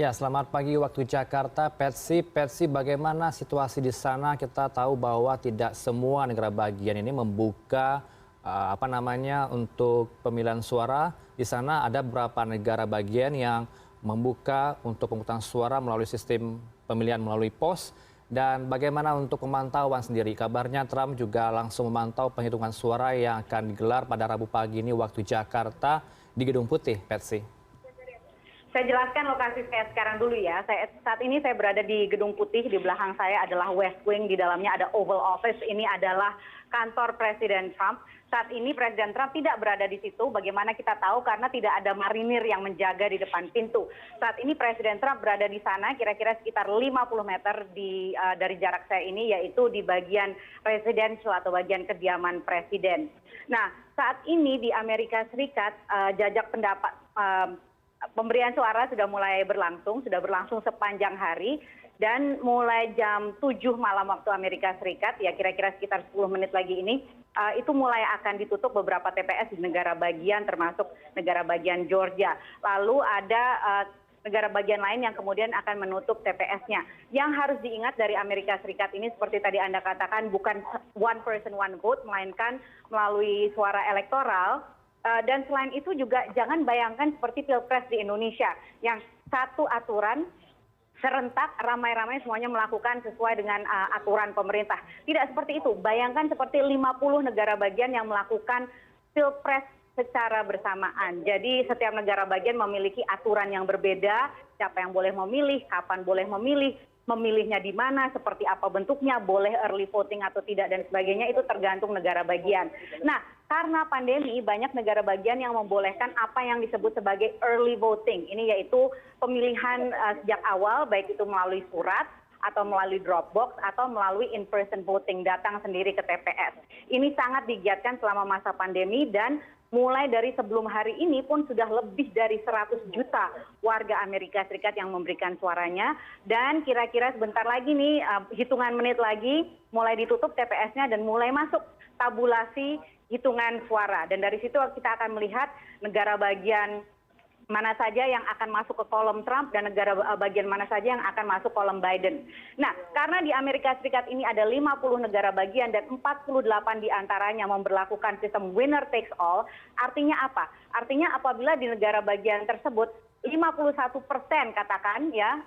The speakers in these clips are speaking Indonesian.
Ya, selamat pagi waktu Jakarta. Persi, bagaimana situasi di sana? Kita tahu bahwa tidak semua negara bagian ini membuka untuk pemilihan suara. Di sana ada beberapa negara bagian yang membuka untuk pemungutan suara melalui sistem pemilihan melalui pos. Dan bagaimana untuk pemantauan sendiri? Kabarnya Trump juga langsung memantau penghitungan suara yang akan digelar pada Rabu pagi ini waktu Jakarta di Gedung Putih, Persi. Saya jelaskan lokasi saya sekarang dulu ya. Saat ini saya berada di Gedung Putih, di belakang saya adalah West Wing, di dalamnya ada Oval Office, ini adalah kantor Presiden Trump. Saat ini Presiden Trump tidak berada di situ, bagaimana kita tahu karena tidak ada marinir yang menjaga di depan pintu. Saat ini Presiden Trump berada di sana kira-kira sekitar 50 meter dari jarak saya ini, yaitu di bagian residential atau bagian kediaman Presiden. Nah, saat ini di Amerika Serikat jajak pendapat pemberian suara sudah mulai berlangsung sepanjang hari dan mulai jam 7 malam waktu Amerika Serikat, ya kira-kira sekitar 10 menit lagi ini, itu mulai akan ditutup beberapa TPS di negara bagian termasuk negara bagian Georgia. Lalu ada negara bagian lain yang kemudian akan menutup TPS-nya. Yang harus diingat dari Amerika Serikat ini seperti tadi Anda katakan bukan one person one vote, melainkan melalui suara elektoral. Dan selain itu juga jangan bayangkan seperti Pilpres di Indonesia yang satu aturan serentak ramai-ramai semuanya melakukan sesuai dengan aturan pemerintah. Tidak seperti itu. Bayangkan seperti 50 negara bagian yang melakukan Pilpres secara bersamaan. Jadi setiap negara bagian memiliki aturan yang berbeda, siapa yang boleh memilih, kapan boleh memilih, memilihnya di mana, seperti apa bentuknya, boleh early voting atau tidak dan sebagainya, itu tergantung negara bagian. Nah, karena pandemi banyak negara bagian yang membolehkan apa yang disebut sebagai early voting. Ini yaitu pemilihan sejak awal, baik itu melalui surat atau melalui Dropbox atau melalui in-person voting, datang sendiri ke TPS. Ini sangat digiatkan selama masa pandemi dan mulai dari sebelum hari ini pun sudah lebih dari 100 juta warga Amerika Serikat yang memberikan suaranya. Dan kira-kira sebentar lagi nih, hitungan menit lagi, mulai ditutup TPS-nya dan mulai masuk tabulasi hitungan suara. Dan dari situ kita akan melihat negara bagian mana saja yang akan masuk ke kolom Trump dan negara bagian mana saja yang akan masuk kolom Biden. Nah, karena di Amerika Serikat ini ada 50 negara bagian dan 48 diantaranya memberlakukan sistem winner takes all, artinya apa? Artinya apabila di negara bagian tersebut 51% katakan ya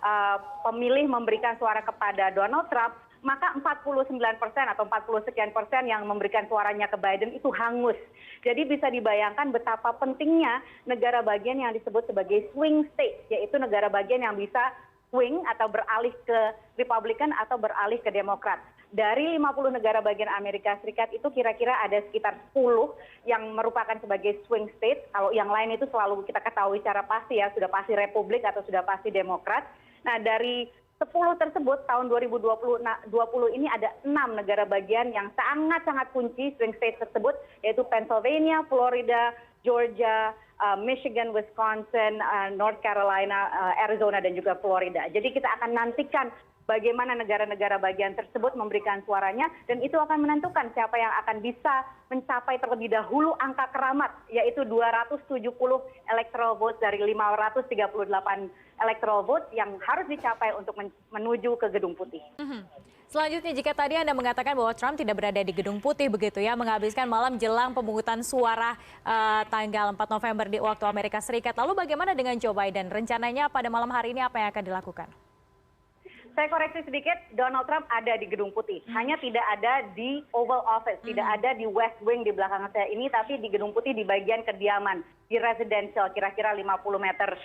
pemilih memberikan suara kepada Donald Trump, maka 49% atau 40 sekian persen yang memberikan suaranya ke Biden itu hangus. Jadi bisa dibayangkan betapa pentingnya negara bagian yang disebut sebagai swing state, yaitu negara bagian yang bisa swing atau beralih ke Republikan atau beralih ke Demokrat. Dari 50 negara bagian Amerika Serikat itu kira-kira ada sekitar 10 yang merupakan sebagai swing state. Kalau yang lain itu selalu kita ketahui secara pasti ya, sudah pasti Republik atau sudah pasti Demokrat. Nah, dari 10 tersebut tahun 2020 ini ada 6 negara bagian yang sangat-sangat kunci swing state tersebut, yaitu Pennsylvania, Florida, Georgia, Michigan, Wisconsin, North Carolina, Arizona, dan juga Florida. Jadi kita akan nantikan bagaimana negara-negara bagian tersebut memberikan suaranya, dan itu akan menentukan siapa yang akan bisa mencapai terlebih dahulu angka keramat, yaitu 270 electoral votes dari 538 electoral vote yang harus dicapai untuk menuju ke Gedung Putih. Selanjutnya, jika tadi Anda mengatakan bahwa Trump tidak berada di Gedung Putih begitu ya, menghabiskan malam jelang pemungutan suara tanggal 4 November di waktu Amerika Serikat. Lalu bagaimana dengan Joe Biden? Rencananya pada malam hari ini apa yang akan dilakukan? Saya koreksi sedikit, Donald Trump ada di Gedung Putih, hanya tidak ada di Oval Office, tidak ada di West Wing di belakang saya ini, tapi di Gedung Putih di bagian kediaman, di residential, kira-kira 50 meter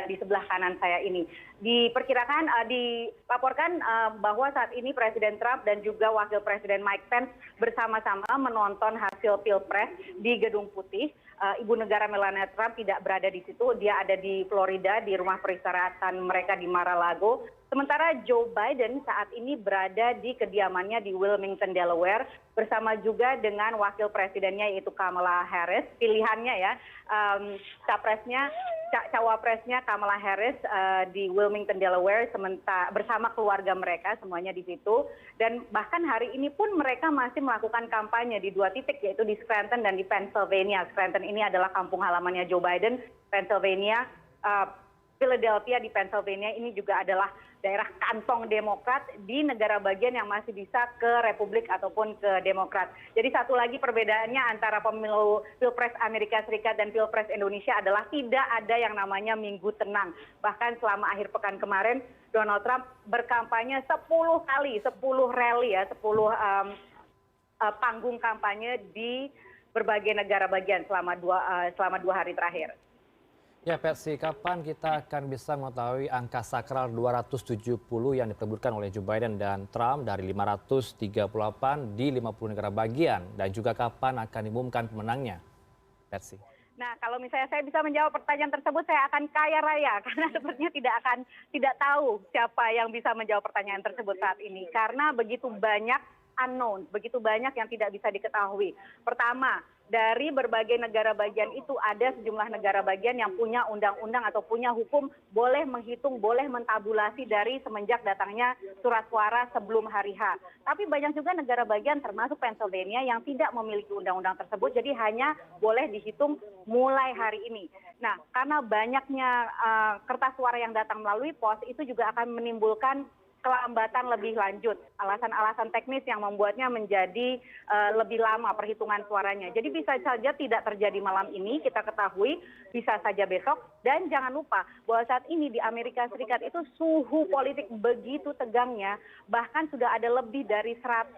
di sebelah kanan saya ini. Dilaporkan bahwa saat ini Presiden Trump dan juga Wakil Presiden Mike Pence bersama-sama menonton hasil Pilpres di Gedung Putih. Ibu negara Melania Trump tidak berada di situ, dia ada di Florida, di rumah peristirahatan mereka di Mar-a-Lago. Sementara Joe Biden saat ini berada di kediamannya di Wilmington, Delaware, bersama juga dengan wakil presidennya yaitu Kamala Harris. Pilihannya ya, cawapresnya Kamala Harris di Wilmington, Delaware, bersama keluarga mereka semuanya di situ. Dan bahkan hari ini pun mereka masih melakukan kampanye di 2 titik, yaitu di Scranton dan di Pennsylvania. Scranton ini adalah kampung halamannya Joe Biden, Pennsylvania Philadelphia di Pennsylvania ini juga adalah daerah kantong Demokrat di negara bagian yang masih bisa ke Republik ataupun ke Demokrat. Jadi satu lagi perbedaannya antara pemilu Pilpres Amerika Serikat dan Pilpres Indonesia adalah tidak ada yang namanya minggu tenang. Bahkan selama akhir pekan kemarin Donald Trump berkampanye 10 kali, 10 rally ya, 10 panggung kampanye di berbagai negara bagian selama dua hari terakhir. Ya, Patsy, kapan kita akan bisa mengetahui angka sakral 270 yang diperebutkan oleh Joe Biden dan Trump dari 538 di 50 negara bagian, dan juga kapan akan diumumkan pemenangnya, Patsy? Nah, kalau misalnya saya bisa menjawab pertanyaan tersebut, saya akan kaya raya karena sepertinya tidak tahu siapa yang bisa menjawab pertanyaan tersebut saat ini karena begitu banyak unknown, begitu banyak yang tidak bisa diketahui. Pertama, dari berbagai negara bagian itu ada sejumlah negara bagian yang punya undang-undang atau punya hukum boleh menghitung, boleh mentabulasi dari semenjak datangnya surat suara sebelum hari H. Tapi banyak juga negara bagian termasuk Pennsylvania yang tidak memiliki undang-undang tersebut, jadi hanya boleh dihitung mulai hari ini. Nah, karena banyaknya kertas suara yang datang melalui pos, itu juga akan menimbulkan kelambatan lebih lanjut, alasan-alasan teknis yang membuatnya menjadi lebih lama perhitungan suaranya. Jadi bisa saja tidak terjadi malam ini, kita ketahui, bisa saja besok. Dan jangan lupa bahwa saat ini di Amerika Serikat itu suhu politik begitu tegangnya, bahkan sudah ada lebih dari 100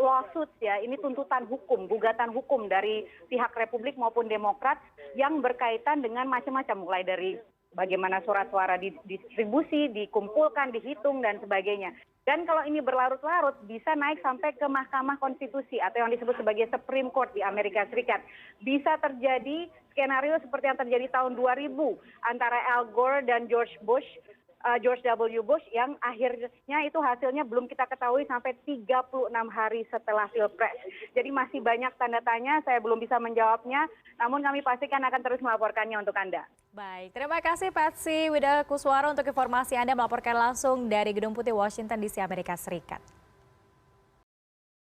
lawsuits ya, ini tuntutan hukum, gugatan hukum dari pihak Republik maupun Demokrat yang berkaitan dengan macam-macam, mulai dari bagaimana surat suara didistribusi, dikumpulkan, dihitung, dan sebagainya. Dan kalau ini berlarut-larut, bisa naik sampai ke Mahkamah Konstitusi atau yang disebut sebagai Supreme Court di Amerika Serikat. Bisa terjadi skenario seperti yang terjadi tahun 2000 antara Al Gore dan George W. Bush yang akhirnya itu hasilnya belum kita ketahui sampai 36 hari setelah Pilpres. Jadi masih banyak tanda tanya, saya belum bisa menjawabnya, namun kami pastikan akan terus melaporkannya untuk Anda. Baik, terima kasih Patsy Widakuswara untuk informasi Anda melaporkan langsung dari Gedung Putih Washington DC, Amerika Serikat.